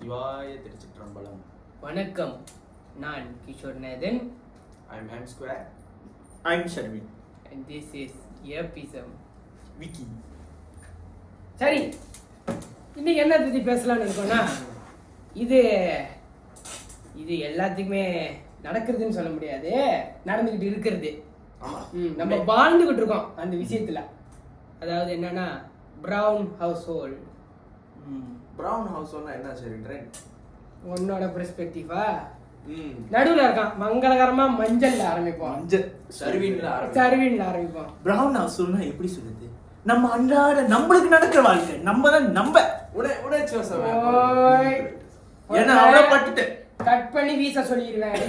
சிவாய திருச்சிற்றம்பலம். வணக்கம், நான் Kishore Nathan. I'm M Square. I'm Sharvin. And this is Epism. Vicky. சரி, இன்னைக்கு என்ன பற்றி பேசலாம்னு இருக்கோம்னா, இது எல்லாத்துக்குமே நடக்கிறதுன்னு சொல்ல முடியாது, நடந்துக்கிட்டு இருக்கிறது. நம்ம வாழ்ந்துகிட்டு இருக்கோம் அந்த விஷயத்துல. அதாவது என்னன்னா ப்ரௌன் ஹவுஸ் ஹோல்ட். ப்ரௌன் ஹவுஸ் ஹோல்ட்னா என்ன சரி? உன்னோட பெர்ஸ்பெக்டிவா நடுவுல இருக்கான். மங்களகரமா மஞ்சள்ல ஆரம்பிப்போம், சர்வீன்ல ஆரம்பிப்போம். ப்ரௌன் ஹவுஸ் ஹோல்ட்னா எப்படி சொல்லுது? நம்ம அன்றாட நம்மளுக்கு நடக்கிற வாழ்க்கை, நம்ம தான் ஏன்னா அவ்வளோ பட்டுட்டேன். கட் பண்ணி வீச சொல்லிடுவேன்.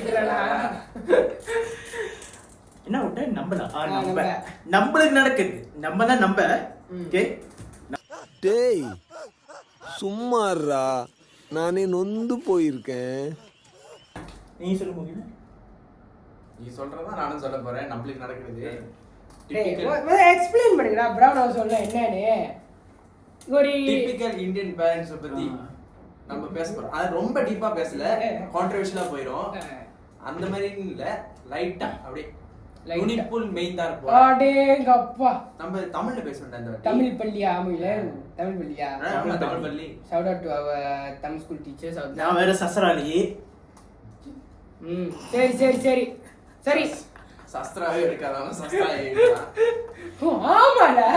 என்ன விட்ட நம்மளுக்கு நடக்குது, நம்ம தான் நம்ப. ஓகே டேய் சும்மாறா, நானே நொந்து போயிருக்கேன். நீ சொல்ல முடியும், நீ சொல்றதா நானும் சொல்ல போறேன். நம்மளுக்கு நடக்குது. எக்ஸ்பிளைன் பண்ணுங்கடா ப்ரௌன் ஹவுஸ் ஹோல்ட்னா என்னன்னு. ஒரு டிபிக்கல் இந்தியன் பேரண்ட்ஸ் பத்தி நம்ம பேச போறோம். அது ரொம்ப டீப்பா பேசல, கான்ட்ரோவர்ஷியலா போயிடும். அந்த மாதிரி இல்ல, லைட்டா அப்படியே யூனிட்ஃபுல் மெயின் தான் இருப்போம். அடேங்கப்பா, நம்ம தமிழ்ல பேசணும். அந்த தமிழ் பள்ளியா? தமிழ் பள்ளியா? தமிழ் பள்ளி. Shout out to our Tamil school teachers. நான் வேற சசராளி. சரி சரி சரி சரி, சஸ்திராவே இருக்காதவன் சஸ்திரா இருக்கான். ஆமாடா,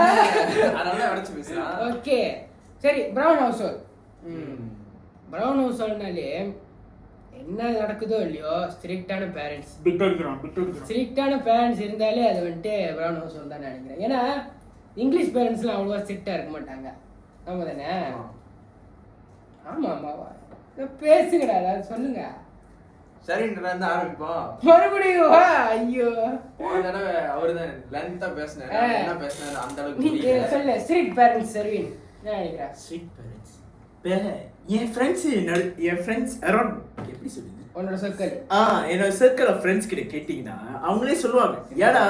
அதனால அடிச்சு பேசுறான். ஓகே சரி. Brown household. ப்ரௌன் ஹவுஸ் ஹோல்ட்னாலே என்ன நடக்குதோ இல்லையோ, ஸ்ட்ரிக்டான பேரண்ட்ஸ். ஸ்ட்ரிக்டான பேரண்ட்ஸ் இருந்தாலே அது வந்துட்டு ப்ரௌன் ஹவுஸ் ஹோல்ட் தான் நினைக்கிறேன். ஏன்னா இங்கிலீஷ் பேரண்ட்ஸ்லாம் அவ்வளோவா ஸ்ட்ரிக்டாக இருக்க மாட்டாங்க. ஆமாம் தானே? ஆமாம் ஆமாவா, பேசுங்கடா, அதாவது சொல்லுங்க. சரின்றா இருந்து ஆரம்பிப்போம் மறுபடியும். ஐயோ, போன தடவை அவருதான் லென்த்தா பேசினாரு. என்ன பேசினாரு அந்த அளவுக்கு நீ சொல்லு. ஸ்ட்ரிக்ட் பேரண்ட்ஸ் சர்வீன் என்ன நினைக்கிறா? ஸ்ட்ரிக்ட் பேரண்ட்ஸ் என் ஃப்ரெண்ட்ஸ் அரௌண்ட் எப்படி சொல்லுங்க, உன்னோட சர்க்கிள். என்னோட சர்க்கிள் ஆஃப் ஃப்ரெண்ட்ஸ் கிட்ட கேட்டீங்கன்னா அவங்களே சொல்லுவாங்க, ஏடா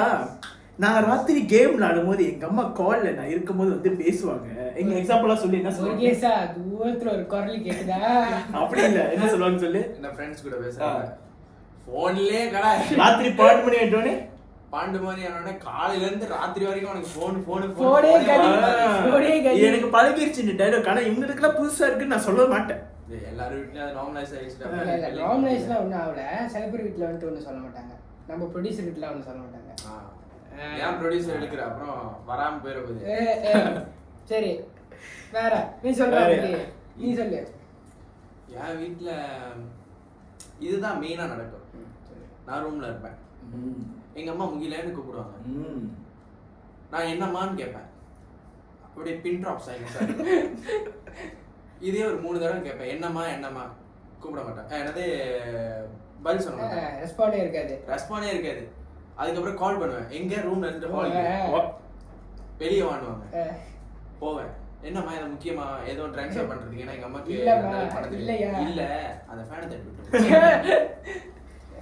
நான் ராத்திரி கேம் விளையாடும் போது எங்க அம்மா கால்ல நான் இருக்கும் போது வந்து பேசுவாங்க. எங்க எக்ஸாம்பிளா சொல்லி என்ன சொல்லுவாங்க? தூரத்துல ஒரு குரல் கேக்குதா? அப்படி இல்ல, என்ன சொல்லுவாங்க சொல்லு. என்ன ஃப்ரெண்ட்ஸ் கூட பேசுறாங்க போன்லயே கடா. ராத்திரி 12 மணி ஆயிட்டோனே, 12 மணி ஆனோடனே காலையில இருந்து ராத்திரி வரைக்கும் உனக்கு எனக்கு பழகிருச்சு இந்த டைலாக். ஆனா இவங்களுக்குலாம் புதுசா இருக்குன்னு நான் சொல்ல மாட்டேன். எல்லாரும் வீட்லயும் அது நார்மலைஸ் ஆயிடுச்சு. நார்மலைஸ்லாம் ஒன்றும் ஆகல. சில பேர் வீட்டில் வந்துட்டு ஒன்று சொல்ல மாட்டாங்க. நம்ம ப்ரொடியூசர் வீட்டில் ஒன்று சொல்ல மாட்டாங்க. ஏன் ப்ரொடியூசர் எடுக்கிற அப்புறம் வராம போயிட போகுது. சரி, வேற நீ சொல்ற. நீ சொல்லு. என் வீட்டில் இதுதான் மெயினாக நடக்கும். நான் ரூம்ல இருப்பேன், எங்க அம்மா முகிலேன்னு கூப்பிடுவாங்க. நான் என்னம்மான்னு கேட்பேன். அப்படியே பின் ட்ராப் சைலன்ஸ். இதே ஒரு 3 தடவை கேட்பேன், என்னம்மா கூப்பிட மாட்டேன். என்னது பதில் சொல்ல மாட்டேன். ரெஸ்பாண்டே இருக்காது. அதுக்கப்புறம் கால் பண்ணுவேன், எங்க ரூம்ல இருந்து ஹால் வெளியே வாங்குவாங்க. போவேன், என்னம்மா இது முக்கியமா ஏதோ ட்ரான்ஸ்ஃபர் பண்றதுக்கு. ஏன்னா எங்க அம்மாக்கு இல்ல அந்த ஃபேனை தட்டி விட்டு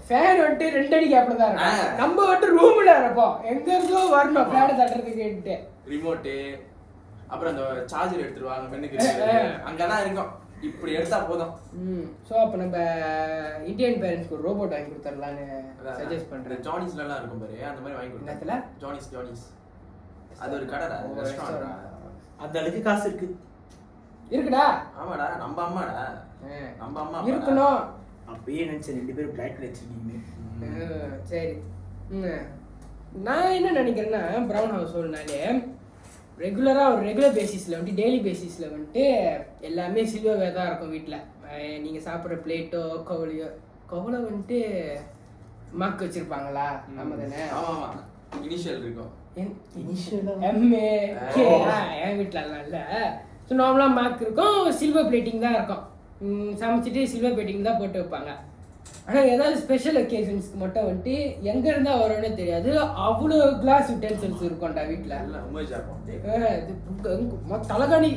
ஃபேன் வந்துட்டு 2 அடி கேப்ல தான் இருக்கும். நம்ம வந்துட்டு ரூம்ல இருப்போம், எங்க இருந்தோ வரணும் ஃபேன் தட்டுறதுக்கு. ரிமோட்டு அப்புறம் அந்த சார்ஜர் எடுத்துருவாங்க பெண்ணுக்கு, அங்கதான் இருக்கும். இப்படி எடுத்தா போதும். சோ அப்ப நம்ம இந்தியன் பேரண்ட்ஸ்க்கு ஒரு ரோபோட் வாங்கி கொடுத்துடலாம்னு சஜஸ்ட் பண்றேன். ஜானிஸ்ல எல்லாம் இருக்கும் பாரு, அந்த மாதிரி வாங்கி கொடுத்தா. ஜானிஸ் அது ஒரு கடைடா, ரெஸ்டாரன்ட்டா. அந்த அளவுக்கு காசு இருக்குடா. ஆமாடா, நம்ம அம்மாடா, நம்ம அம்மா இருக்கணும். அப்பயே நினைச்சேன் 2 பேரும் பிளாக் வச்சிருக்கீங்க. சரி, நான் என்ன நினைக்கிறேன்னா, ப்ரௌன் ஹவுஸ் ஹோல்ட்னாலே ரெகுலராக ஒரு ரெகுலர் பேசிஸில் வந்துட்டு டெய்லி பேசிஸில் வந்துட்டு எல்லாமே சில்வர்வேர் தான் இருக்கும் வீட்டில். நீங்கள் சாப்பிட்ற பிளேட்டோ கவலை வந்துட்டு மார்க் வச்சுருப்பாங்களா? ஆமாம் தானே? ஆமாம், இனிஷியல் இருக்கும். எம்ஏ என் வீட்டிலலாம் இல்லை. ஸோ நார்மலாக மார்க் இருக்கும், சில்வர் பிளேட்டிங் தான் இருக்கும். சமைச்சிட்டு சில்வர் பிளேட்டிங் தான் போட்டு வைப்பாங்க. ஆனால் ஏதாவது ஸ்பெஷல் ஒகேஷன்ஸ்க்கு மட்டும் வந்துட்டு எங்கே இருந்தால் வரோன்னே தெரியாது, அவ்வளோ கிளாஸ் யூட்டென்சில்ஸ் இருக்கும்டா வீட்டில். தலகாணி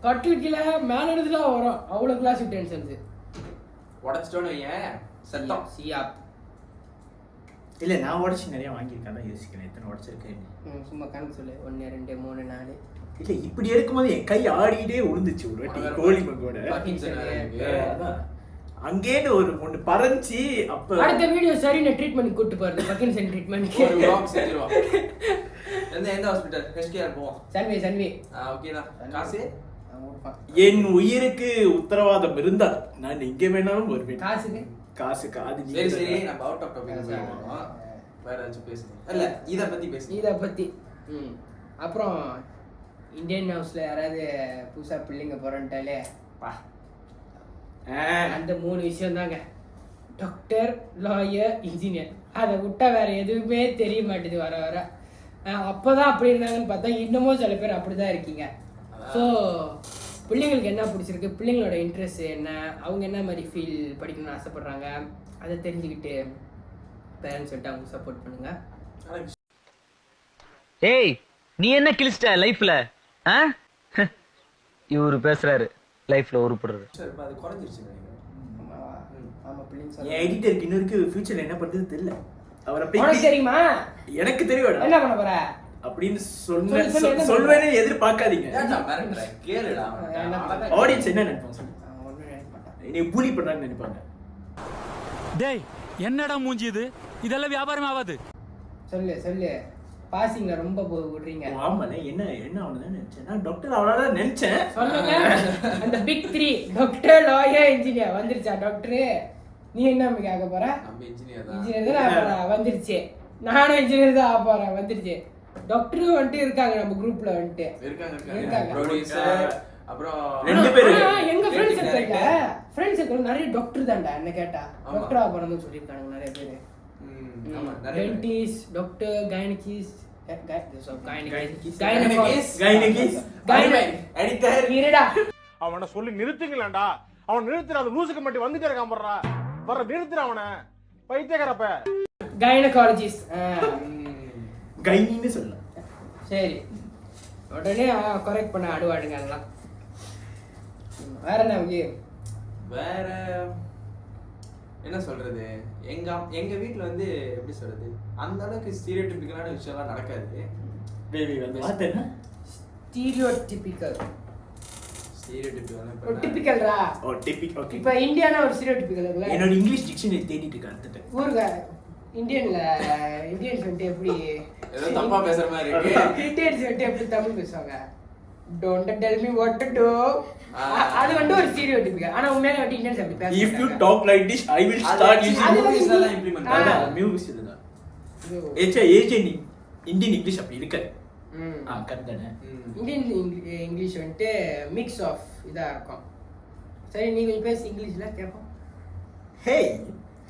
கட்டில் கீழே மேல இடத்துல வரும், அவ்வளோ கிளாஸ் யூட்டென்சில்ஸ். உடச்சிட்டோன்னு சத்தம். இல்ல நான் உடச்சி நிறைய வாங்கியிருக்கேன் தான் யோசிக்கிறேன் எத்தனை உடச்சிருக்கேன். சும்மா கணக்கு சொல்லு 1 2 3 4. இல்ல இப்படி எடுக்கும்போது என் கை ஆடிட்டே விழுந்துச்சு ஒரு வாட்டி கோழி மங்கோட. அதான் அங்கேன்னு ஒண்ணு பறஞ்சி. அப்ப அடுத்த வீடியோ சரின்னு ட்ரீட்மெண்ட் கூட்டு போறது பக்கின்சன் ட்ரீட்மெண்ட் ஒரு vlog செஞ்சிருவோம். எந்த ஹாஸ்பிடல்? ஹெச்கேஆர் போவோம். சன்வே ஓகேடா. காசு என் உயிருக்கு உத்தரவாதம் இருந்தால் நான் எங்க வேணாலும் வருவேன். காசுக்கு அது சரி சரி நம்ம அவுட் ஆஃப் டாபிக் போவோம். வேற ஏதாச்சும் பேசுங்க. இல்ல இத பத்தி அப்புறம் இந்தியன் ஹவுஸ்ல யாராவது புதுசா பிள்ளைங்க போறேன்ட்டாலே பா அந்த 3 விஷயம் தாங்க. Doctor, lawyer, engineer. அதை விட்டா வேற எதுவுமே தெரிய மாட்டேது வர வர. அப்போதான் அப்படி இருந்தாங்கன்னு பார்த்தா இன்னமும் சில பேர் அப்படிதான் இருக்கீங்க. ஸோ பிள்ளைங்களுக்கு என்ன பிடிச்சிருக்கு, பிள்ளைங்களோட இன்ட்ரெஸ்ட் என்ன, அவங்க என்ன மாதிரி ஃபீல் படிக்கணும்னு ஆசைப்படுறாங்க, அதை தெரிஞ்சுக்கிட்டு பேரண்ட்ஸ் சொல்லிட்டு அவங்க சப்போர்ட் பண்ணுங்க. ஏய் நீ என்ன கிழிச்சிட்ட லைஃப்ல? இவரு பேசுறாரு லைஃப்ல உருப்படுறாரு. அது குறைஞ்சிருச்சு. என் எடிட்டருக்கு இன்னொருக்கு ஃபியூச்சர்ல என்ன பண்றது தெரியல. அவரை தெரியுமா? எனக்கு தெரியும் என்ன பண்ண போற அப்படின்னு சொல்வேனே எதிர்பார்க்காதீங்க. கேளுடா. ஆடியன்ஸ் என்ன நினைப்பாங்க? நீ பூலி பண்றான்னு நினைப்பாங்க. டேய் என்னடா மூஞ்சி இது? இதெல்லாம் வியாபாரம் ஆகாது. சொல்லு பாசிங்ல ரொம்ப விடுறீங்க. ஆமாண்ணே. என்ன அவனதான் நினைச்சேன். நான் டாக்டர் அவனால நினைச்சேன். சொல்லுங்க. அந்த பிக் 3 டாக்டர், லாயர், இன்ஜினியர் வந்துருச்சா? டாக்டர் நீ என்ன ஆக போற? நம்ம இன்ஜினியர் தான் வந்துருச்சு. நானும் இன்ஜினியர் தான் ஆக போறேன். வந்துருச்சு. டாக்டரும் வந்துட்டு இருக்காங்க நம்ம குரூப்ல வந்துட்டு இருக்காங்க. ப்ரொடியூசர் அப்புறம் 2 பேர். எங்க ஃப்ரெண்ட்ஸ் சர்க்கிள் நிறைய டாக்டர் தான்டா. என்ன கேட்டா டாக்டரா போறதுன்னு சொல்லிருக்காங்க நிறைய பேர். டென்டிஸ்ட், டாக்டர், கைனகிஸ்ட், அவனை சொல்லி நிறுத்துங்களேன்டா. அவன் நிறுத்துற அந்த லூசுக்கு மட்டும் வந்துட்டே இருக்கான். வர்ற நிறுத்துற அவனை பைத்தியக்காரப்ப. கைனகாலஜிஸ்ட் கைனின்னு சொல்லலாம். சரி உடனே கரெக்ட் பண்ண அடுவாடுங்க எல்லாம். வேற என்ன வேற என்ன சொல்றது? எங்க வீட்ல வந்து எப்படி சொல்றது, அந்த அளவுக்கு ஸ்டீரியோடைபிக்கலான விஷயம்லாம் நடக்காது. பேபி வந்து வாட் என்ன ஸ்டீரியோடைபிக்கல் டிபிக்கல்ரா. ஓ டிபிக். ஓகே. இப்போ இந்தியானா ஒரு ஸ்டீரியோடைபிக்கல் இருக்குல. என்னோட இங்கிலீஷ் டிக்ஷனரி தேடிட்டு இருக்கேன். ஊர்ல இந்தியன்ஸ் வந்து எப்படி ஏதோ தப்பா பேசுற மாதிரி இருக்கு. இந்தியன்ஸ் வந்து எப்படி தமிழ் பேசுவாங்க? Don't tell me what to do. அது வந்து ஒரு ஸ்டீரியோடைபிக்கல். ஆனா உண்மையிலே வந்து இந்தியன்ஸ் அப்படி பேசுறாங்க. If you talk like this, I will start using movies la implement பண்ணா. மூவிஸ் இல்ல. இந்தியன் இங்கிலீஷ் அப்படி இருக்கு. கரெக்டானே. இந்தியன் இங்கிலீஷ் வந்து மிக்ஸ் ஆஃப் இதா இருக்கும். சரி நீங்க பேச இங்கிலீஷ்ல கேப்போம். Hey,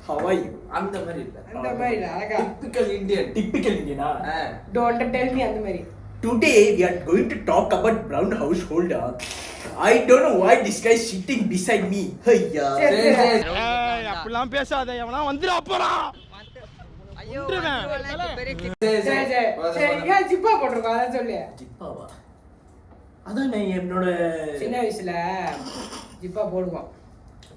how are you? அந்த மாதிரி இல்ல. அழகா typical Indian. Don't tell me அந்த மாதிரி. Today we are going to talk about brown household. I don't know why this guy is sitting beside me. Hey அப்படிலாம் பேசாத. எவனா வந்துடா போறான். ஐயோ சரி ஜிப்பா போட்டுருக்கோம். அத சொல்லு. ஜிப்பாவா? அதான் என்னோட சின்ன வயசுல ஜிப்பா போடுவோம்.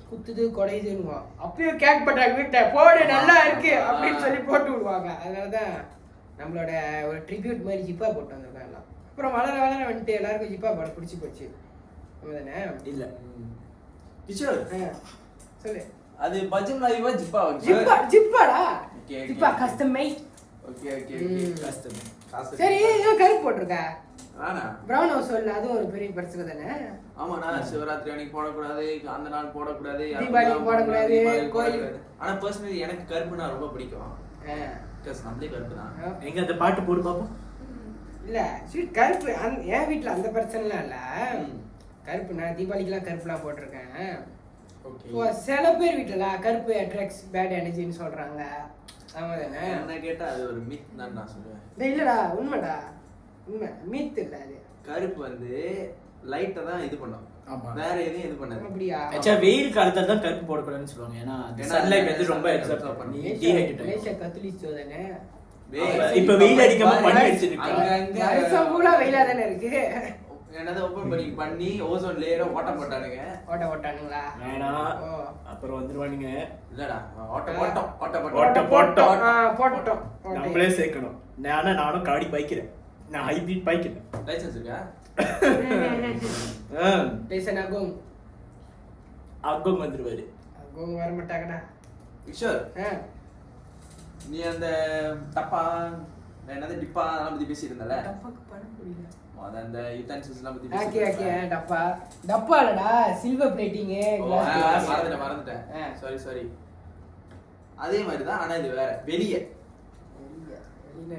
குத்துது கொடைதுன்னுவோம். அப்பயும் கேக் பண்றாங்க வீட்டை போடு நல்லா இருக்கு அப்படின்னு சொல்லி போட்டு விடுவாங்க. அதனாலதான் நம்மளோட ஒரு ட்ரிபியூட் மாதிரி ஜிப்பா போட்டு வந்திருக்காங்க. அப்புறம் வளர வந்துட்டு எல்லாருக்கும் ஜிப்பா போட பிடிச்சி போச்சு. தானே இல்ல சொல்லு. அது பட்ஜெட் லைவா ஜிப்பா ஜிப்பாடா. ஜிப்பா கஸ்டமைஸ். Okay custom. சரி ஏன் கருப்பு போட்டுருக்க? ஆனா பிரவுன் ஹவுஸ் சொல்ல அது ஒரு பெரிய பிரச்சனை தானே. ஆமாடா. சிவராத்திரி அன்னைக்கு போடக்கூடாது, அந்த நாள் போடக்கூடாது, தீபாவளி போடக்கூடாது, கோயில். ஆனா பர்சனலி எனக்கு கருப்புனா ரொம்ப பிடிக்கும். நம்மளே கருப்பு தான். எங்க அந்த பாட்டு போடு பாப்போம். இல்ல சரி கருப்பு என் வீட்டுல அந்த பிரச்சனைலாம் இல்ல. கருப்பு நான் தீபாவளிக்கெல்லாம் கருப்புலாம் போட்டிருக்கேன். சில பேர் வீட்டுல கருப்பு அட்ராக்ட்ஸ் பேட் எனர்ஜின்னு சொல்றாங்க. ஆமா தானே? என்ன கேட்டா அது ஒரு மித் தான் நான் சொல்லுவேன். இல்லடா உண்மைடா. உண்மை மித் இல்ல. அது கருப்பு வந்து லைட்டா தான் இது பண்ணும். வேற எதையும் இது பண்ணாது. அப்படியா? அச்சா வெயில் காலத்துல தான் கருப்பு போடக்கூடாதுன்னு சொல்லுவாங்க. ஏன்னா சன்லைட் வந்து ரொம்ப எக்ஸாப்ட் பண்ணி டீஹைட்ரேட் ஆகும். லேசா கத்துலிச்சோ தானே. இப்ப வெயில் அடிக்காம பண்ணி வச்சிருக்காங்க. வருஷம் பூரா வெயிலா தானே இருக்கு. என்னது ஓபன் பண்ணி ஓசோன் லேயரை ஓட்ட போட்டானுங்க. ஓட்டானுங்களா? வேணாம், அப்புறம் வந்துருவானுங்க. இல்லடா ஓட்ட போட்டோம் நம்மளே சேர்க்கணும். நானும் காடி பைக்கிறேன், நான் ஹைபிரிட் பைக்கிறேன். லைசன்ஸ் இருக்கா? லைசன் ஆகும் அக்கம் வந்துருவாரு. அகும் வர மாட்டாங்கடா. கிஷோர், நீ அந்த டப்பா என்னது டிப்பா அதெல்லாம் பத்தி பேசிட்டு இருந்தல? டப்பாக்கு படம் புரியல. அந்த யூட்டன்சில்ஸ் எல்லாம் பத்தி ஓகே பேசிட்டு டப்பா இல்லடா, சில்வர் பிளேட்டிங் கிளாஸ். மறந்துட்டேன். சாரி. அதே மாதிரி தான், ஆனா இது வேற. வெளியே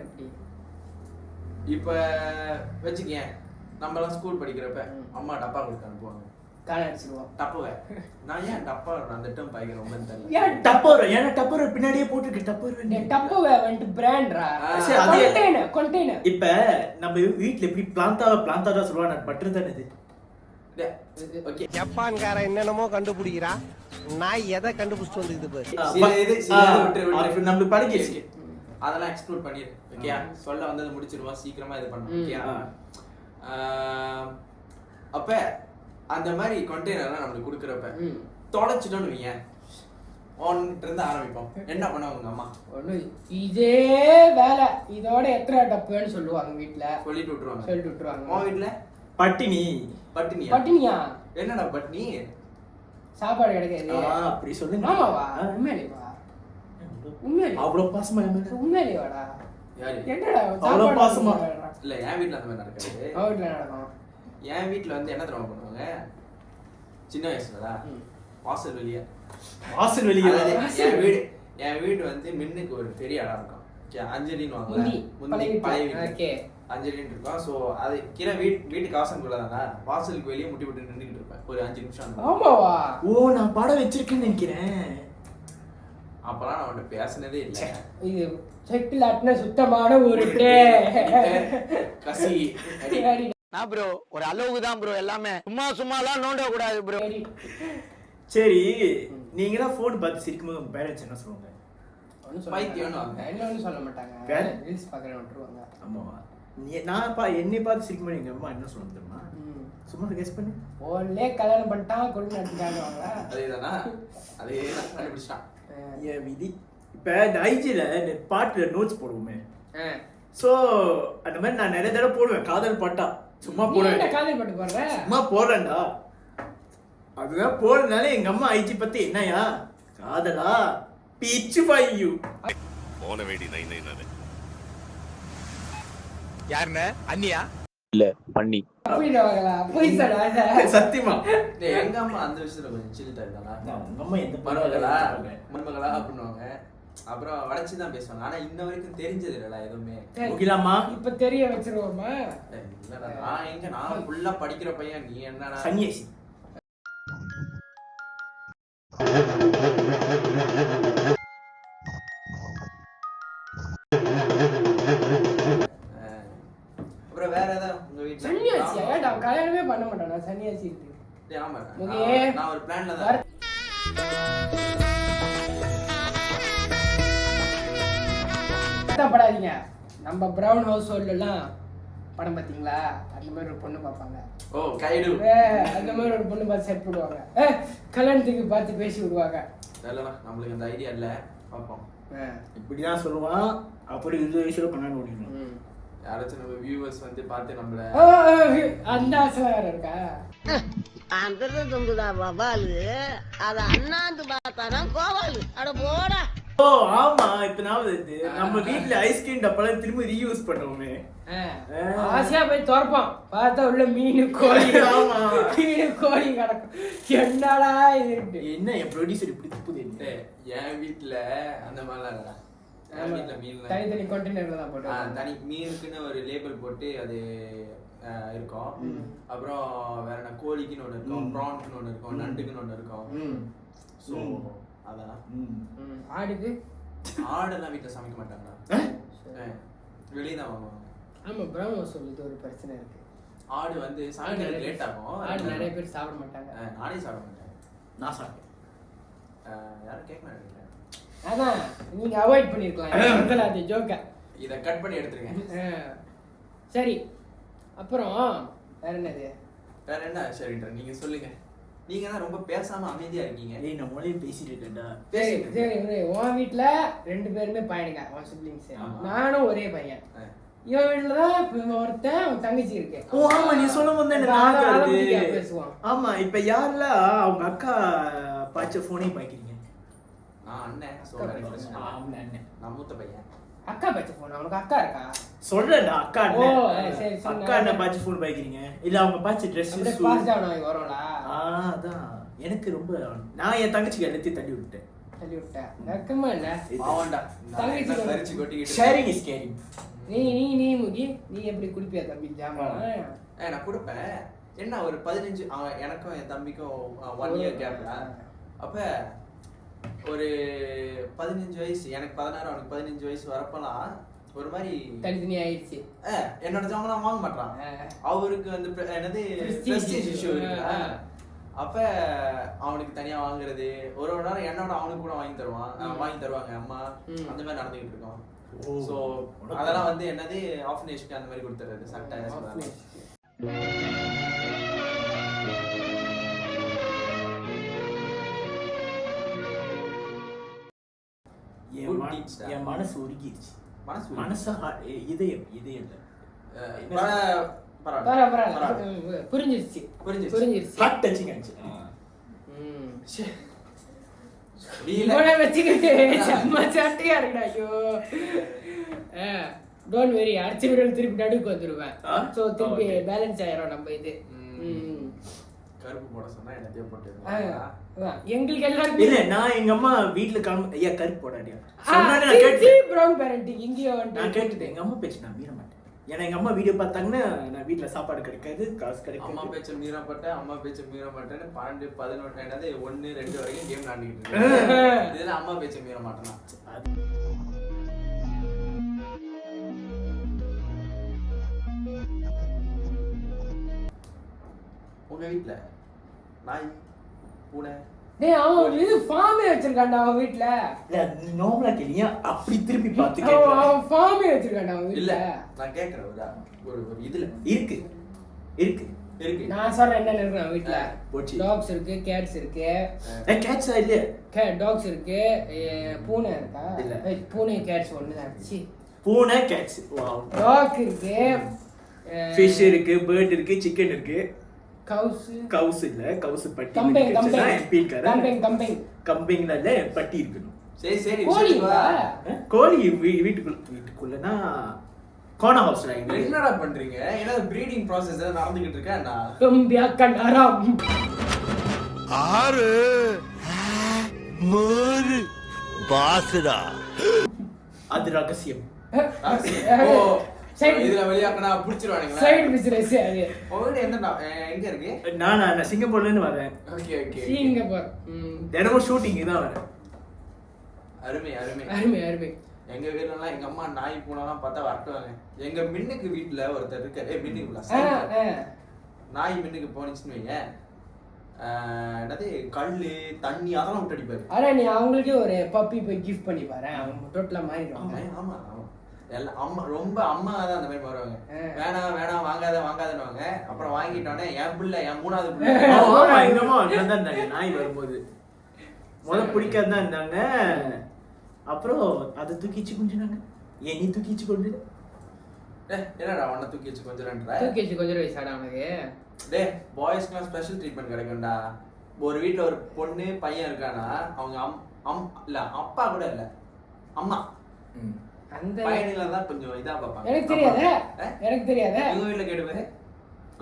எப்படி இப்ப வச்சுக்கேன், நம்மலாம் ஸ்கூல் படிக்கிறப்ப அம்மா டப்பா கொடுத்து அனுப்புவாங்க. காண அடிச்சிடுவோம் டப்பாவை. நான் ஏன் டப்பா அந்த டேர்ம் பாய்க்கிறேன் ரொம்ப தெரியல. ஏன் டப்பர்? ஏன்னா டப்பர் பின்னாடியே போட்டுருக்கு. டப்பாவை வந்து பிராண்ட்ரா. கண்டெய்னர். இப்ப நம்ம வீட்ல எப்படி பிளாந்தாடா சொல்லுவாங்க, பட்டர் தானே இது. ஓகே, ஜப்பான்காரன் என்னென்னமோ கண்டுபிடிக்கிறா, நான் எதை கண்டுபிடிச்சிட்டு வந்துக்குது பாரு. நம்மளுக்கு பழகிடுச்சு. அதெல்லாம் எக்ஸ்ப்ளோர் பண்ணிடு. ஓகே, சொல்ல வந்தது முடிச்சிருவோம், சீக்கிரமா இது பண்ணணும். ஓகே, அப்ப அந்த மாதிரி கண்டெய்னர்லாம் நம்மளுக்கு கொடுக்குறப்ப தொலைச்சிட்டோன்னு வைங்க, ஒன்ட்டு இருந்து ஆரம்பிப்போம். என்ன பண்ணுவாங்க உங்க அம்மா? ஒண்ணு இதே வேலை, இதோட எத்தனை டப்புன்னு சொல்லுவாங்க வீட்டுல. சொல்லிட்டு விட்டுருவாங்க. உன் வீட்டுல பட்டினியா? என்னடா பட்டினி? சாப்பாடு கிடைக்காது அப்படி சொல்லுங்க. ஆமாவா? உண்மையிலேவா? அவ்வளவு பாசமா? உண்மையிலேவாடா? என்னடா அவ்வளவு பாசமா? இல்ல, என் வீட்டுல அந்த மாதிரி நடக்காது. வீட்டுல நடக்கும். என் வீட்டுல வந்து என்ன தெரியுமா பண்ணுவாங்க, சின்ன வயசுலடா வாசல் வெளியே என் வீடு வந்து மின்னுக்கு ஒரு பெரிய இடம் இருக்கும். அஞ்சலின்னு வாங்க, பழைய வீடு அஞ்சலின்னு இருக்கும். ஸோ அது கீழே வீட்டுக்கு வாசலுக்குள்ளதானா, வாசலுக்கு வெளியே முட்டி விட்டு நின்றுக்கிட்டு இருப்பேன் ஒரு 5 நிமிஷம். ஆமாவா? ஓ, நான் படம் வச்சிருக்கேன்னு நினைக்கிறேன். அப்பெல்லாம் நான் அவன்கிட்ட பேசினதே இல்லை. இது செட்டில் ஆட்டின சுத்தமான ஒரு கசி. நான் ப்ரோ ஒரு அளவுக்கு தான் ப்ரோ, எல்லாமே சும்மாலாம் நோண்ட கூடாது ப்ரோ. சரி, நீங்க தான் போன் பார்த்து சிரிக்கும்போது உங்க பேரண்ட்ஸ் என்ன சொல்லுவாங்க? ஒன்னும் சொல்ல மாட்டாங்க, ரீல்ஸ் பார்க்கறேன் விட்டுருவாங்க. ஆமாவா? என்னை பார்த்து சிரிக்கும்போது எங்க அம்மா என்ன சொல்லுங்க தெரியுமா? சும்மா கெஸ் பண்ணு. ஓன்லே கல்யாணம் பண்ணிட்டான், கொடுமை நடத்திட்டாங்க. அதேதானா? அதே தான் கண்டுபிடிச்சான். ஏன் விதி. இப்ப இந்த ஐஜில பாட்டுல நோட்ஸ் போடுவோமே, சோ அந்த மாதிரி நான் நிறைய தடவை போடுவேன் காதல் பாட்டா. சும்மா போடுவேன். காதல் பாட்டு போடுறேன், சும்மா போடுறேன்டா. அதுதான் போடுறதுனால எங்க அம்மா ஐஜி பத்தி என்னையா காதலா பிச்சு பாயு போன வேடி நை யாருன்னு அண்ணியா இல்ல பண்ணி சத்தியமா எங்க அம்மா அந்த விஷயத்துல கொஞ்சம் சில்லிட்டா இருந்தாங்க. உங்க அம்மா எந்த மருமகளா அப்படின்னுவாங்க, அப்புறம் வளைச்சுதான் பேசுவாங்க. ஆனா இன்ன வரைக்கும் தெரிஞ்சது இல்லடா எதுவுமே. முகிலாமா இப்ப தெரிய வச்சிருவோமா? இல்லடா, நான் ஃபுல்லா படிக்கிற பையன், நீ என்னடா சன்னியாசி. அப்புறம் வேற ஏதாவது உங்க வீட்டுல? சன்னியாசி கல்யாணமே பண்ண மாட்டானா? சன்னியாசி இருக்கு. ஆமா, முகியே நான் ஒரு பிளான்ல தான். படாதீங்க, நம்ம பிரவுன் ஹவுஸ் எல்லாம் படம் பாத்தீங்களா? அந்த மாதிரி ஒரு பொண்ணு பார்ப்பாங்க. ஓ, கைடு. அந்த மாதிரி ஒரு பொண்ணு பார்த்து செட் பண்ணுவாங்க, கல்யாணத்துக்கு பார்த்து பேசி விடுவாங்க. இல்லடா, நம்மளுக்கு அந்த ஐடியா இல்ல, பாப்போம். இப்படிதான் சொல்லுவான். அப்படி 20 வயசுல பண்ண முடியும். யாராச்சும் நம்ம வியூவர்ஸ் வந்து பார்த்து நம்மள அந்த ஆசை வேற இருக்கா? அந்த தொங்குதா வவாலு, அது அண்ணாந்து பார்த்தாதான் கோவாலு. அட போடா. ஓ ஆமா, இப்ப நான் நம்ம வீட்டுல ஐஸ்கிரீம் டப்பாலாம் திரும்ப ரீயூஸ் பண்ணுவோமே. ஆசையா போய் திறப்போம், பார்த்தா உள்ள மீன் கோழி. ஆமா, மீன் கோழி கிடக்கும். என்னடா இது? என்ன என் ப்ரொடியூசர் இப்படி துப்புது? என் வீட்டுல அந்த மாதிரிலாம் இல்லடா. என் வீட்டுல மீன் தனித்தனி கண்டெய்னர்ல தான் போட்டு, தனி மீனுக்குன்னு ஒரு லேபிள் போட்டு அது இருக்கும். அப்புறம் வேற என்ன, கோழிக்குன்னு ஒண்ணு இருக்கும், ப்ரான்க்குன்னு ஒண்ணு இருக்கும், நண்டுக்குன்னு ஒண்ணு இருக்கும். ஸோ அதான். ஆடெல்லாம் வீட்டுல சமைக்க மாட்டாங்கடா, வெளியே தான் வாங்குவாங்க. ஆமா, பிரம்ம சொல்லுது ஒரு பிரச்சனை இருக்கு. ஆடு வந்து சமைக்கிறது லேட் ஆகும். ஆடு நிறைய பேர் சாப்பிட மாட்டாங்க. நானே சாப்பிட மாட்டேன். நான் சாப்பிட்டேன். யாரும் கேட்க மாட்டேங்க. அதான் நீங்க அவாய்ட் பண்ணிருக்கலாம் அந்த ஜோக்க. இத கட் பண்ணி எடுத்துருங்க. சரி, அப்புறம் வேற என்னது? வேற என்ன சரின்ற நீங்க சொல்லுங்க. நீங்க தான் ரொம்ப பேசாம அமைதியா இருக்கீங்க. ஏய் நான் மொழியே பேசிட்டு இருக்கேன்டா. சரி சரி, உன் வீட்டுல 2 பேருமே பையனுங்க, உன் சிப்ளிங்ஸ். நானும் ஒரே பையன். இவன் வீட்டுல தான் ஒருத்தன் அவன் தங்கச்சி இருக்கு. ஓ ஆமா, நீ சொல்லும் போது என்ன பேசுவான். ஆமா, இப்ப யாரெல்லாம் அவங்க அக்கா பாய்ச்ச போனே பாய்க்கிறீங்க? அண்ணன் அண்ணன் நான் மூத்த பையன். அக்கா பாய்ச்ச போன உனக்கு அக்கா இருக்கா? சொல்றேன்டா அக்கா ஓ அண்ணன். சரி சரி, அக்கா அண்ணன் பாய்ச்ச போன் பாய்க்கிறீங்க இல்ல அவங்க பாய்ச்ச ட்ரெஸ் பாஸ் டவுன் ஆகி வரோம்ல. அதான் எனக்கு ரொம்ப நான் என் தங்கச்சிக்கு எல்லாத்தையும் தள்ளி விட்டேன். தள்ளி விட்டேன் வெக்கமா இல்ல? பாவண்டா தங்கச்சி கரிச்சு கொட்டிக்கிட்டு. Sharing is caring. நீ முகி நீ எப்படி குடிப்பியா தம்பி ஜாமான்? நான் கொடுப்பேன். என்ன ஒரு 15 எனக்கும் என் தம்பிக்கும் 1 இயர் கேப்ல. அப்ப ஒரு 15 வயசு எனக்கு 16 அவனுக்கு 15 வயசு வரப்பலாம் ஒரு மாதிரி தனித்தனி ஆயிடுச்சு. என்னோட ஜாமான் வாங்க மாட்டான். அவருக்கு வந்து என்னது பிரஸ்டீஜ் இஷ்யூ இருக்கு. அப்ப அவனுக்கு தனியா வாங்குறது ஒரு நேரம் என்னோட அவனுக்கு கூட வாங்கி தருவாங்க அம்மா. அந்த மாதிரி நடந்துகிட்டு இருக்கோம். சோ அதெல்லாம் வந்து என்னது ஆஃப்னேஷ்க்கு அந்த மாதிரி கொடுத்துறது சட்டை. என் மனசு உருகிடுச்சு. மனசா இதயம் இல்ல. புரிஞ்சிருச்சு. ஹார்ட் டச்சிங் ஆச்சு. இவனை வச்சுக்கிட்டு செம்ம சாட்டியா இருக்குடா. ஐயோ டோன்ட் வெரி, அடுத்த வீடியோல திருப்பி நடுவுக்கு வந்துருவேன். சோ திருப்பி பேலன்ஸ் ஆயிரும் நம்ம இது. கருப்பு போட சொன்னா என்னத்தையோ போட்டு எங்களுக்கு எல்லாரும் இல்ல. நான் எங்க அம்மா வீட்டுல ஐயா கருப்பு போடாடியா ப்ரௌன் பேரண்டிங் இங்கேயோ நான் கேட்டுட்டேன். எங்க அம்மா பேச்சு நான் மீற மாட்டேன். ஏன்னா எங்க அம்மா வீடியோ பார்த்தாங்கன்னா நான் வீட்டுல சாப்பாடு கிடைக்காது, காசு கிடைக்காது. அம்மா பேச்ச மீற மாட்டேன்னு 12 11 என்னது 1 2 வரைக்கும் கேம் விளையாடிட்டு இருக்கேன். இதுல அம்மா பேச்ச மீற மாட்டேனா? உங்க வீட்டுல நாய் பூனை அவன் இது ஃபார்மே வச்சிருக்கான்டா அவன் வீட்டுல. நார்மலா கேளியா அப்படி திருப்பி பார்த்து அவன் ஃபார்மே வச்சிருக்கான்டா அவன் வீட்டுல. நான் கேக்குறேன் ஒரு இதுல இருக்கு. நான் சொல்றேன் என்னென்ன இருக்கு அவன் வீட்டுல. டாக்ஸ் இருக்கு, கேட்ஸ் இருக்கு. கேட்ஸா இல்லையா? டாக்ஸ் இருக்கு, பூனை இருக்கா? இல்ல பூனை கேட்ஸ் ஒண்ணுதான். பூனை கேட்ஸ். வாவ். டாக் இருக்கு, ஃபிஷ் இருக்கு, பேர்ட் இருக்கு, சிக்கன் இருக்கு. கவுஸ் இல்ல, கவுஸ் பட்டி. கம்பிங்ல இல்ல பட்டி இருக்கணும். சரி கோழி வீட்டுக்குள்ளனா கோனா ஹவுஸ்ல. என்னடா பண்றீங்க? ஏன்னா பிரீடிங் process நடந்துகிட்டு இருக்கா என்ன? கம்பியா கண்டாராம் ஆறு மாறு பாசுடா. அது ரகசியம். இதுல வெளியாக்கனா புடிச்சிருவானுங்க. சைடு பிசினஸ் அது. உங்க எங்க இருக்கு? நான் சிங்கப்பூர்ல இருந்து வரேன். Okay Singapore. தினமும் ஷூட்டிங் தான் வரேன். அருமை. எங்க வீட்ல எல்லாம் எங்க அம்மா நாய் பூனைலாம் பார்த்தா வரட்டுவாங்க. எங்க மின்னுக்கு வீட்டுல ஒருத்தர் இருக்காரு. மின்னுக்குள்ள நாய் மின்னுக்கு போனிச்சுன்னு வைங்க, என்னது கல்லு தண்ணி அதெல்லாம் விட்டு அடிப்பாரு. அட நீ அவங்களுக்கே ஒரு பப்பி போய் கிஃப்ட் பண்ணி பாரு, அவங்க டோட்டலா மாறிடுவாங்க. ஆமா எல்லாம் அம்மா ரொம்ப அம்மா தான் அந்த மாதிரி மாறுவாங்க. வேணாம் வாங்காதன்னுவாங்க. அப்புறம் வாங்கிட்டோன்னே என் பிள்ளை, என் 3வது பிள்ளை. எங்கம்மா இருந்தாங்க நாய் வரும்போது முதல்ல பிடிக்காதான் இருந்தாங்க. அப்புறம் அதை தூக்கிச்சு கொஞ்சினாங்க. ஏன் நீ தூக்கிச்சு கொஞ்சு? என்னடா உன்னை தூக்கிச்சு கொஞ்சம்ன்ற? தூக்கிச்சு கொஞ்சம் வயசாடா அவனுக்கு. பாய்ஸ்க்குலாம் ஸ்பெஷல் ட்ரீட்மெண்ட் கிடைக்கும்டா. ஒரு வீட்டுல ஒரு பொண்ணு பையன் இருக்கானா, அவங்க இல்ல அப்பா கூட இல்ல அம்மா அந்த பையனில தான் கொஞ்சம் இதா பாப்பாங்க. எனக்கு தெரியாதே எங்க வீட்டுல கேட்டுப்பாரு.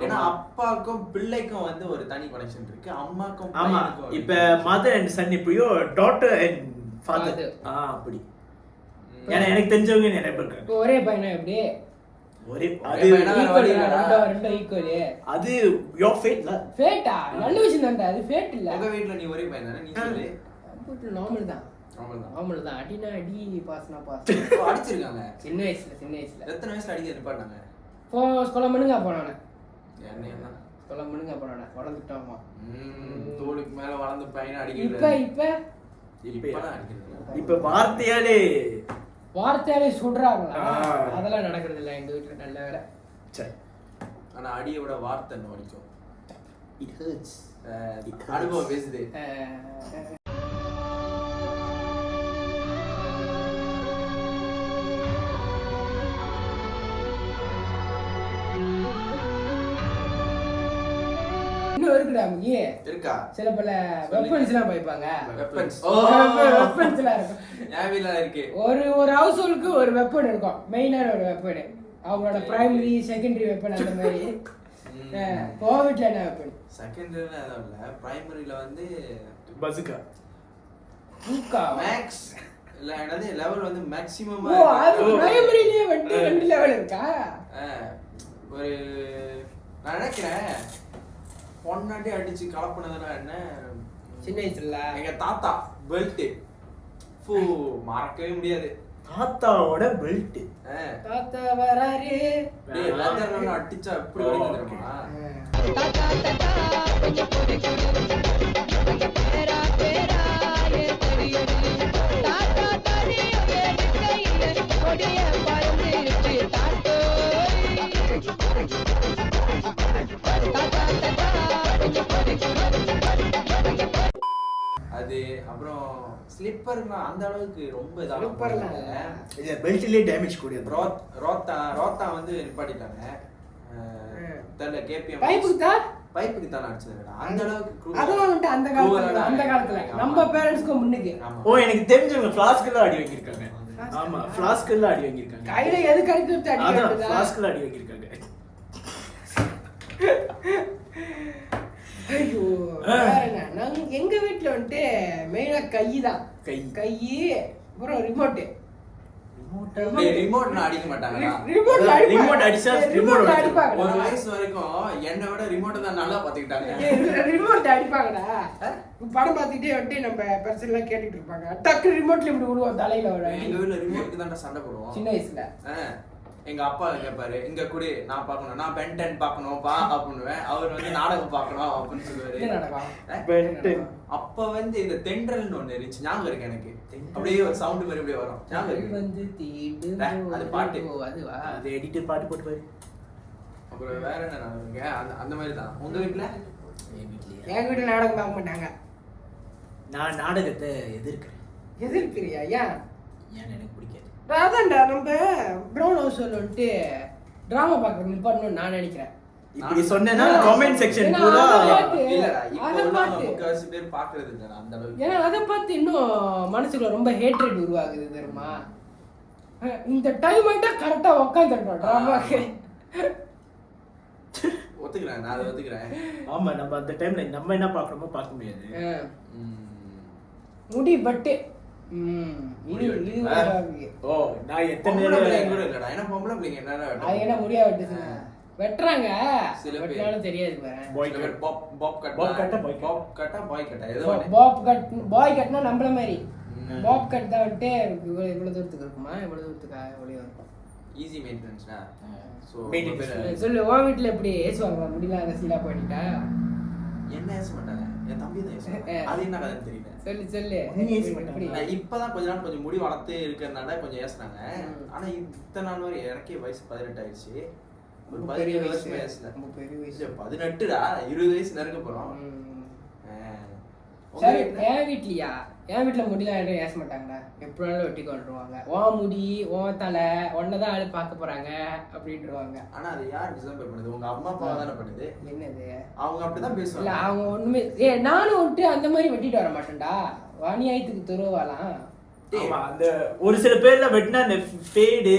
ஏன்னா அப்பாக்கும் பிள்ளைக்கும் வந்து ஒரு தனி கனெக்ஷன் இருக்கு, அம்மாக்கும் பையனுக்கும். இப்ப மதர் அண்ட் சன் இப்படியோ டாட்டர் அண்ட் ஃபாதர் அப்படி. ஏன்னா எனக்கு தெரிஞ்சவங்க நிறைய பேர் இருக்காங்க. ஒரே பையனா எப்படி? ஒரே அது ரெண்டு ஈக்குவல். அது யோர் ஃபேட்ல. ஃபேட்டா நல்ல விஷயம் தான்டா, அது ஃபேட் இல்ல. உங்க வீட்ல நீ ஒரே பையன் தானே? நீ சொல்லு. வீட்ல நார்மல் தான். அடினா அடி, பாஸ்னா பாஸ். அடிச்சிருக்காங்க சின்ன வயசுல. எத்தனை வயசுல அடிக்க நிப்பாட்டாங்க? ஸ்கூல்ல மண்ணுங்க போனானே. என்ன ஸ்கூல்ல மண்ணுங்க போனானே, வளர்ந்துட்டாமா. தோளுக்கு மேல வளர்ந்த பையனை அடிக்கிறது. இப்ப வார்த்தையாலே சுடுறாங்களா? அதெல்லாம் நடக்கிறது இல்ல எங்க வீட்டுல. நல்ல வேலை. சரி ஆனா அடியை விட வார்த்தை இன்னும் வலிக்கும். It hurts. அனுபவம் பேசுது. இன்னும் இருக்குடா முகி இருக்கா? சில பல வெப்பன்ஸ் எல்லாம் பாய்ப்பாங்க. வெப்பன்ஸ் எல்லாம் இருக்கும். ஞாபகம் இருக்கு. ஒரு ஹவுஸ் ஹோல்டுக்கு ஒரு வெப்பன் இருக்கும், மெயினான ஒரு வெப்பன். அவங்களோட பிரைமரி செகண்டரி வெப்பன் அந்த மாதிரி. கோவிட்ல என்ன வெப்பன்? செகண்டரியில அதான் இல்ல, பிரைமரியில வந்து பசுக்கா தூக்கா மேக்ஸ் இல்ல என்னது லெவல் வந்து மேக்ஸிமம். ஓ அது பிரைமரியிலே வந்து 2 லெவல் இருக்கா? ஒரு நான் நினைக்கிறேன் பொன்னாட்டி அடிச்சு கலப்புனதுனா என்ன சின்ன வயசுல எங்க தாத்தா பெல்ட் மறக்கவே முடியாது. தாத்தாவோட பெல்ட். தாத்தா வராரு டேய் லெதர்ல அடிச்சா எப்படி வலிக்குது தெரியுமா? அது அப்புறம் ஸ்லிப்பர்னா அந்த அளவுக்கு ரொம்ப ஸ்லிப்பர்லாம் இல்ல, பெல்ட்லயே டேமேஜ் கூடியது. ரோத்தா வந்து நிப்பாட்டிட்டாங்க. தெரியல கேபிஎம் பைப்புக்கு தான் அடிச்சது. அந்த அளவுக்கு அதெல்லாம் வந்து அந்த காலத்துல நம்ம பேரண்ட்ஸ்க்கு முன்னுக்கு. ஓ எனக்கு தெரிஞ்சவங்க ஃப்ளாஸ்க்ல அடி வாங்கிருக்காங்க. ஆமா ஃப்ளாஸ்க்ல அடி வாங்கிருக்காங்க. கையில எது கடிச்சு அடி வாங்குறதா? ஃப்ளாஸ்க்ல அடி வாங்கிருக்காங்க. ஐயோ எங்க வீட்டுல வந்துட்டு மெயினா கைதான். கை அப்புறம் ரிமோட் அடிக்க மாட்டாங்க. ரிமோட் அடிச்சா ரிமோட் அடிப்பாங்க. ஒரு வயசு வரைக்கும் என்னை விட ரிமோட் தான் நல்லா பாத்துக்கிட்டாங்க. ரிமோட் அடிப்பாங்கடா. படம் பார்த்துக்கிட்டே வந்துட்டு நம்ம பெருசு எல்லாம் கேட்டுட்டு இருப்பாங்க. டக்கு ரிமோட்ல இப்படி விடுவோம் தலையில. எங்க வீட்டுல ரிமோட்டுக்கு தான் சண்டை போடுவோம் சின்ன வயசுல. எங்க அப்பா கேட்பாரு, இங்க கூட நான் பாக்கணும், நான் பென்டன் பாக்கணும் பா அப்படின்னுவேன். அவர் வந்து நாடகம் பாக்கணும் அப்படின்னு சொல்லுவாரு. அப்ப வந்து இந்த தென்றல்னு ஒண்ணு இருந்துச்சு, ஞாபகம் இருக்கு எனக்கு. அப்படியே ஒரு சவுண்ட் மாதிரி அப்படியே வரும், ஞாபகம் இருக்கு. அது பாட்டு, அது எடிட்டர் பாட்டு போட்டு பாரு. அப்புறம் வேற என்ன நடக்குங்க அந்த மாதிரி தான். உங்க வீட்டுல? என் வீட்டுல நாடகம் பார்க்க மாட்டாங்க. நான் நாடகத்தை எதிர்க்கிறியா? ஏன் எனக்கு பிடிக்காது. அதான்டா நம்ம பிரவுன் ஹவுஸ் வந்துட்டு டிராமா பார்க்கறது நிப்பாட்டணும்னு நான் நினைக்கிறேன். இப்படி சொன்னேன்னா கமெண்ட் செக்ஷன் பூரா இல்லடா, இப்போ முக்காவாசி பேர் பாக்குறது இல்ல அந்த அளவுக்கு. ஏன்னா அதை பார்த்து இன்னும் மனசுக்குள்ள ரொம்ப ஹேட்ரட் உருவாகுது தெரியுமா? இந்த டைம் ஆயிட்டா கரெக்டா உட்காந்துருக்கோம் டிராமாக்கு. ஒத்துக்கிறேன், நான் அதை ஒத்துக்கிறேன். ஆமா, நம்ம அந்த டைம்ல நம்ம என்ன பாக்குறோமோ பார்க்க முடியாது. முடி பட்டு ஓ நான் எத்தனை இல்லடா, ஏன்னா பொம்பளை பிள்ளைங்க என்ன முடியா வெட்டுச்சு வெட்டுறாங்க. சில பேர் தெரியாது பாப் கட்னா நம்மள மாதிரி பாப் கட் தான் வந்துட்டு இவ்வளவு தூரத்துக்கு இருக்குமா? இவ்வளவு தூரத்துக்கு எவ்வளவு இருக்கும்? ஈஸி மெயின்டெனன்ஸ்னா. சொல்லு, உன் வீட்டுல எப்படி ஏசுவாங்க? முடியல அந்த சீலா பண்ணிட்டா என்ன ஏச மாட்டாங்க, என் தம்பி தான் ஏசுவாங்க. அது என்ன கதைன்னு தெரியல. சொல்லு. இப்பதான் கொஞ்ச நாள் கொஞ்சம் முடி வளர்த்து இருக்கிறதுனால கொஞ்சம் ஏசுனாங்க. ஆனா இத்தனை நாள் வரை எனக்கே வயசு 18 ஆயிடுச்சு. ஒரு 17 வருஷமா ஏசல. 18டா, 20 வயசு நெருங்க போறோம். என் வீட்டுல முடியலாம் யாரும் ஏச மாட்டாங்கடா. எப்படினாலும் வெட்டி கொண்டுருவாங்க. உன் முடி உன் தலை ஒன்னதான் ஆளு பார்க்க போறாங்க அப்படின்ட்டுருவாங்க. ஆனா அது யார் டிசைன் பண்ணுது? உங்க அம்மா அப்பா தானே பண்ணுது. என்னது அவங்க அப்படிதான் பேசுவாங்க. அவங்க ஒண்ணுமே நானும் விட்டு அந்த மாதிரி வெட்டிட்டு வர மாட்டேன்டா. வாணியாயத்துக்கு துருவாலாம். அந்த ஒரு சில பேர்ல வெட்டினா அந்த ஃபேடு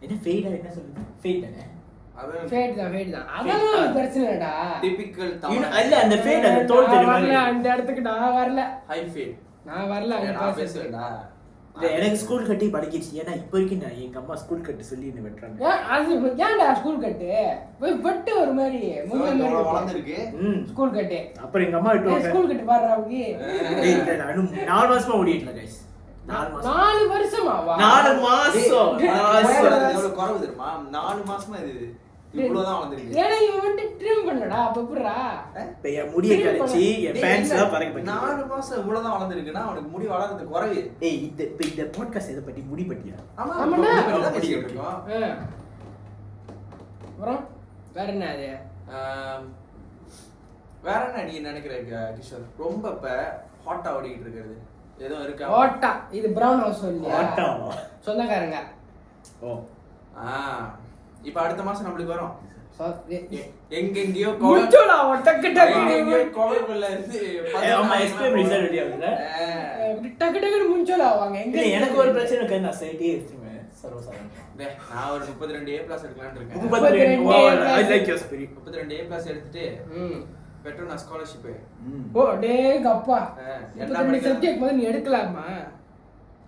என்ன ஃபேடா என்ன சொல்லுங்க? ஃபேட் தானே. ஃபேட் தான். அதெல்லாம் பிரச்சனை இல்லடா. டிபிக்கல் இல்ல அந்த ஃபேட் அந்த தோல் தெரியுமா? அந்த இடத்துக்கு நான் வரல. ஹை ஃபேட் நான் வரல. நான் பேசுறேன்டா. இல்ல எனக்கு ஸ்கூல் கட்டி பழகிடுச்சு. ஏன்னா இப்போ வரைக்கும் நான் எங்க அம்மா ஸ்கூல் கட்டு சொல்லி என்ன வெட்டுறாங்க. ஏன்டா ஸ்கூல் கட்டு போய் வெட்டு ஒரு மாதிரி வளர்ந்துருக்கு ஸ்கூல் கட்டு. அப்புறம் எங்க அம்மா வெட்டுவாங்க. ஸ்கூல் கட்டு பாடுறாங்க. நானும் 4 வருஷமா ஓடிட்டேன் கைஸ். 4 வருஷமாவா? 4 மாசம். எவ்வளவு குறைவு தெரியுமா? 4 மாசமா இது இவ்வளவுதான் வளர்ந்துருக்கு. ஏன்னா இவன் வந்து ட்ரிம் பண்ணடா. அப்ப எப்படிடா பைய முடிய கழிச்சு என் ஃபேன்ஸ்லாம் பறக்க போய் 4 மாசம் இவ்வளவுதான் வளர்ந்துருக்குன்னா அவனுக்கு முடி வளர்றது குறைவு. ஏய் இந்த பாட்காஸ்ட் எதை பத்தி? முடி பத்தியா? ஆமாடா. அப்புறம் வேற என்ன அது? வேற என்ன நீ நினைக்கிற கிஷோர்? ரொம்ப இப்ப ஹாட்டா ஓடிட்டு இருக்கிறது ஏதோ இருக்கா? ஹாட்டா இது பிரவுன் ஹவுஸ் இல்லையா? ஹாட்டா சொந்தக்காரங்க. ஓ இப்ப அடுத்த மாசம் நம்மளுக்கு வரும். எங்கெங்கயோ முச்சோலா டக்கு டக்கு கோவக்குள்ள இருந்து ஆமா எஸ்பிஎம் ரிசல்ட் ரெடி ஆகுதுல. டக்கு டக்கு முச்சோலா வாங்க. எங்க எனக்கு ஒரு பிரச்சனை இருக்கு, நான் சைட்டே எடுத்துவேன் சர்வசாதாரணமா. நான் ஒரு 32 A+ எடுக்கலாம்னு இருக்கேன். 32 I like your spirit. 32 A+ எடுத்துட்டு பெட்ரோனா ஸ்காலர்ஷிப். ஓ டேய் அப்பா. என்ன சப்ஜெக்ட் வந்து நீ எடுக்கலாமா?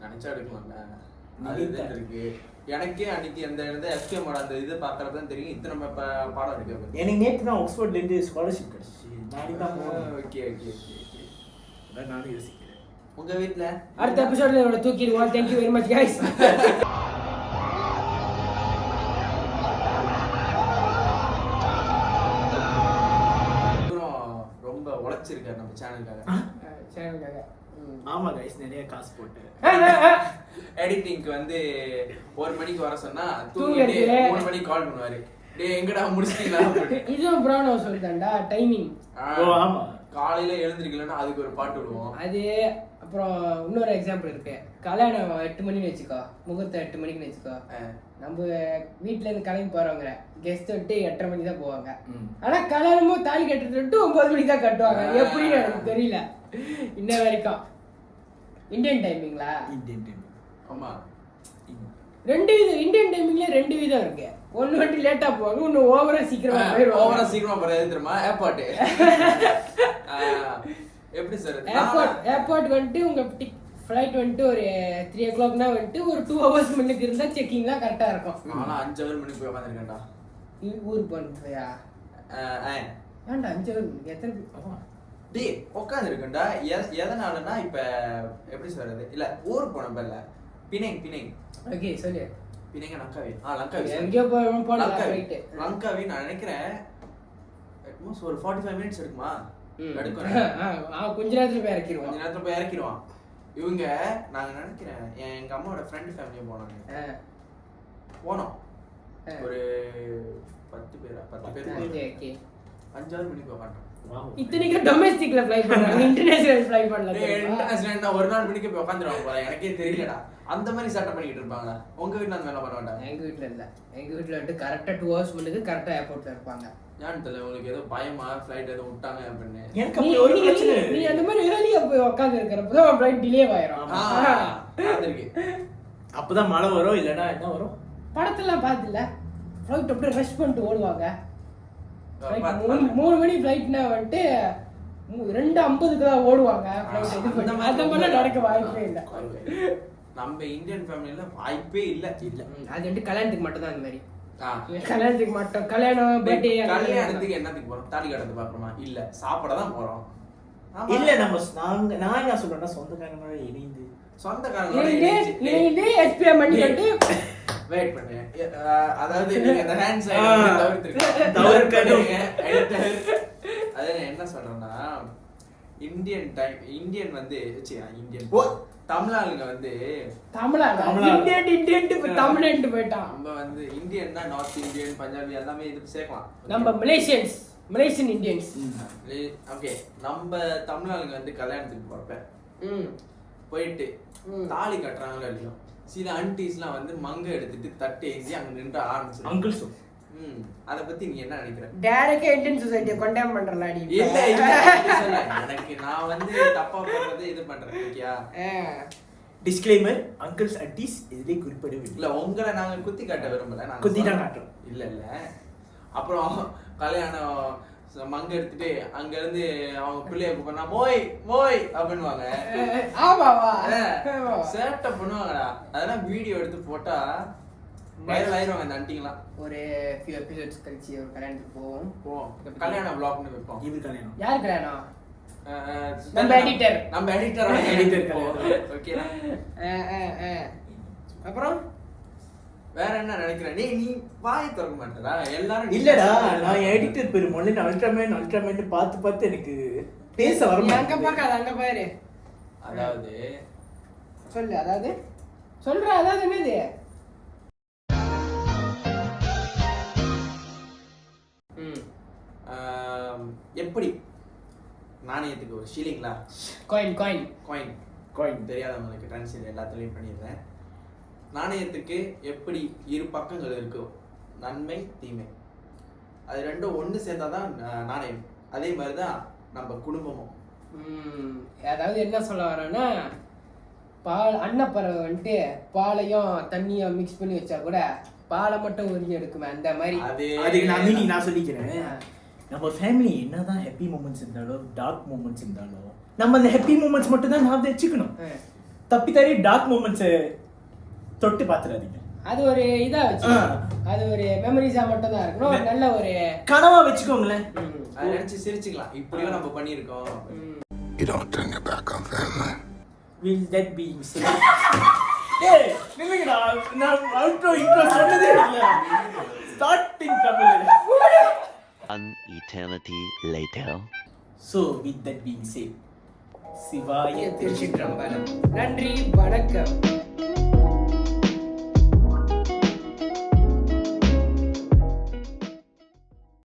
நினைச்சா எடுக்கலாம்ல. அது இருக்கு. எனக்கே அன்னைக்கு அந்த எஸ்பிஎம் அந்த இது பார்க்கறது தான் தெரியும். இத்தனை பாடம் இருக்கு. எனக்கு நேத்து தான் ஆக்ஸ்போர்ட்ல இருந்து ஸ்காலர்ஷிப் கிடைச்சு. நாளைக்கு தான் போறேன். ஓகே நானும் யோசிக்கிறேன். உங்க வீட்ல அடுத்த எபிசோட்ல இவள தூக்கிடுவோம். Thank you very much guys. ரொம்ப உழைச்சிருக்காரு நம்ம சேனலுக்காக. ஆமா கைஸ், நிறைய காசு போட்டு எடிட்டிங்க்கு வந்து 1 மணிக்கு வர சொன்னா தூங்கிட்டு 3 மணிக்கு கால் பண்ணுவாரு. டேய் எங்கடா முடிச்சிட்டீங்களா? இதுவும் பிரவுன் ஹவுஸ் சொல்லிட்டான்டா டைமிங். ஓ ஆமா, காலையில எழுந்திருக்கலன்னா அதுக்கு ஒரு பாட்டு விடுவோம். அது அப்புறம் இன்னொரு எக்ஸாம்பிள் இருக்கு. கல்யாணம் 8 மணின்னு வச்சுக்கோ, முகூர்த்தம் 8 மணிக்குன்னு வச்சுக்கோ. நம்ம வீட்டுல இருந்து கிளம்பி போறவங்க கெஸ்ட் விட்டு 8:30 மணிக்கு தான் போவாங்க. ஆனா கல்யாணமும் தாலி கட்டுறது 9 மணிக்கு தான் கட்டுவாங்க. எப்படின்னு எனக்கு தெரியல இன்ன வரைக்கும். இந்தியன் டைமிங்களா? Indian time. ஆமா, ரெண்டு விதம். இந்தியன் டைமிங்ல 2 விதம் இருக்கு. ஒன்னு வந்து லேட்டா போவாங்க, ஒன்னு ஓவரா சீக்கிரமா போயிடுவாங்க. ஓவரா சீக்கிரமா போறது தெரியுமா? ஏர்போர்ட் எப்படி சார்? ஏர்போர்ட் வந்துட்டு உங்க ஃப்ளைட் வந்துட்டு ஒரு 3 o'clockனா வந்துட்டு ஒரு 2 hours முன்னுக்கு இருந்தா செக்கிங்லாம் கரெக்டா இருக்கும். ஆனா 5 hour மணிக்கு போய் உட்காந்துருக்கேன்டா. ஊருக்கு போனியா? ஏன்டா 5 hour எத்தனை டேய் உட்காந்துருக்கேன்டா. எதனாலன்னா இப்ப எப்படி சொல்றது, இல்ல ஊருக்கு போனப்ப பிணைங் ஓகே சொல்லு. பிணைங்க லங்காவி எங்கேயோ போன ஃப்ளைட் லங்காவி நான் நினைக்கிறேன் ஒரு 45 minutes எடுக்குமா? எடுக்கும். கொஞ்ச நேரத்துல போய் இறக்கிடுவான். இவங்க நாங்க நினைக்கிறேன் எங்க அம்மாவோட ஃப்ரெண்ட் ஃபேமிலியும் போனோம். ஒரு 10 பேர் 5 hour மணிக்கு உட்காந்துட்டோம். இத்தனைக்கு டொமஸ்டிக்ல ஃப்ளை பண்றாங்க, இன்டர்நேஷனல் ஃப்ளை பண்ணல. இன்டர்நேஷனல் ஒரு நாள் மணிக்கு போய் உட்காந்துருவாங்க போல. எனக்கே தெரியலடா. அந்த மாதிரி செட்டப் பண்ணிட்டு இருப்பாங்களா? உங்க வீட்ல அந்த மாதிரி பண்ண மாட்டாங்க? எங்க வீட்ல இல்ல. எங்க வீட்ல வந்து கரெக்ட்டா 2 hours முன்னுக்கு கரெக்ட்டா ஏர்போர்ட்ல இருப்பாங்க. ஏன் தெரியல, உங்களுக்கு ஏதோ பயமா ஃளைட் ஏதோ விட்டாங்க அப்படின்னு? எனக்கு அப்படி ஒரு பிரச்சனை. நீ அந்த மாதிரி ஏர்லியா போய் உட்கார்ந்து இருக்கறப்ப தான் ஃளைட் டிலே ஆயிரும். பாத்துருக்கு. அப்பதான் மழை வரும், இல்லனா என்ன வரும்? படத்தெல்லாம் பாத்துல ஃளைட் அப்படியே ரஷ் பண்ணிட்டு ஓடுவாங்க. 3 மணி ஃளைட்னா வந்து 2:50க்கு தான் ஓடுவாங்க ஃளைட். அந்த மாதிரி நடக்க வாய்ப்பே இல்ல. நம்ம இந்தியன் ஃபேமிலில வாய்ப்பே இல்ல. அது வந்து கல்யாணத்துக்கு மட்டும் தான் அந்த மாதிரி. கல்யாணத்துக்கு மட்டும். கல்யாணம் பர்த்டே கல்யாணத்துக்கு என்னத்துக்கு போறோம்? தாலி கட்டறது பாக்குறோமா? இல்ல சாப்பிட தான் போறோம். இல்ல நான் என்ன சொல்றேன்னா சொந்தக்காரங்களோட இணைந்து இணைந்து எஸ்பிஎம் பண்ணி கட்டி வெயிட் பண்ணு. அதாவது நீங்க அந்த ஹேண்ட் சைடு தவிர்க்கணும். அது என்ன சொல்றேன்னா இந்தியன் வந்து தமிழாளுங்க வந்து தமிழ்னு போயிட்டான். நம்ம வந்து இந்தியன் தான், நார்த் இந்தியன், பஞ்சாபி எல்லாமே இது சேர்க்கலாம். நம்ம மலேசியன் இந்தியன்ஸ். ஓகே, நம்ம தமிழாளுங்க வந்து கல்யாணத்துக்கு போறப்ப போயிட்டு தாலி கட்டுறாங்களோ இல்லையோ, சில ஆன்டிஸ்லாம் வந்து மங்க எடுத்துட்டு தட்டு ஏஞ்சி அங்க நின்று ஆரம்பிச்சு அங்கிள்ஸ். அத பத்தி நீ என்ன நினைக்கிற? டைரக்டா இந்தியன் சொசைட்டியை கண்டெம் பண்றல நீ? இல்ல எனக்கு நான் வந்து தப்பா பண்றது இது பண்றேன். ஓகேயா? டிஸ்க்ளைமர், அங்கிள்ஸ் அட்டிஸ் இதிலே குறிப்பிடவில்லை. இல்ல உங்களை நாங்க குத்தி காட்ட விரும்பல. நாங்க குத்தி தான் காட்டுறோம். இல்ல அப்புறம் கல்யாணம் மங்க எடுத்துட்டு அங்க இருந்து அவங்க பிள்ளைய கூப்பிடா மோய் அப்படின்னுவாங்க. ஆமாவா? சேட்டை பண்ணுவாங்கடா. அதெல்லாம் வீடியோ எடுத்து போட்டா வைரல் ஆயிடுவாங்க அந்த ஆண்டிங்கலாம். ஒரு ஃபியூ எபிசோட்ஸ் கழிச்சு ஒரு கல்யாணத்துக்கு போவோம். கல்யாண vlogனு வைப்போம். இது கல்யாணம். யார் கல்யாணம்? நம்ம எடிட்டர். ஓகேடா. அப்புறம் வேற என்ன நினைக்கிறேன்? நீ வாயை திறக்க மாட்டேடா. எல்லாரும் இல்லடா, நான் எடிட்டர் பெருமொழி அல்ட்ராமேன் பார்த்து எனக்கு பேச வர மாட்டேங்குது. அங்க பார்க்காத, அங்க பாரு. அதாவது சொல்லு. அதாவது என்னது? எப்படி நாணயத்துக்கு ஒரு ஷீலிங்களா காயின் காயின் காயின் காயின் தெரியாதவங்களுக்கு ட்ரான்ஸ்லேட் எல்லாத்துலேயும் பண்ணிடுறேன். நாணயத்துக்கு எப்படி இரு பக்கங்கள் இருக்கோ, நன்மை தீமை, அது ரெண்டும் ஒன்று சேர்ந்தாதான் நாணயம். அதே மாதிரி தான் நம்ம குடும்பமும். அதாவது என்ன சொல்ல வரேன்னா, பால் அன்னப்பறவை வந்துட்டு பாலையும் தண்ணியும் மிக்ஸ் பண்ணி வச்சா கூட பாலை மட்டும் உறிஞ்சி எடுக்குமே, அந்த மாதிரி. அதுக்கு நான் சொல்லிக்கிறேன். நம்ம ஃபேமிலி என்னதான் ஹாப்பி மூமெண்ட்ஸ் இருந்தாலும் டார்க் மூமெண்ட்ஸ் இருந்தாலும் நம்ம அந்த ஹாப்பி மூமெண்ட்ஸ் மட்டும் தான் நான் வச்சுக்கணும். தப்பி தவறி டார்க் மூமெண்ட்ஸை தொட்டு பார்த்துடாதீங்க. அது ஒரு இதா வச்சு, அது ஒரு மெமரிஸா மட்டும் தான் இருக்கணும். ஒரு நல்ல ஒரு கனவா வச்சுக்கோங்களேன். அதை நினைச்சு சிரிச்சுக்கலாம், இப்படியும் நம்ம பண்ணியிருக்கோம். You don't turn your back on family. Will that be safe? ஏய் நில்லுங்கடா, நான் அவுட்ரோ இன்ட்ரோ சொன்னதே இல்ல. Starting Tamil. An eternity later. So with that being said, சிவாய திருச்சிற்றம்பலம். நன்றி, வணக்கம்.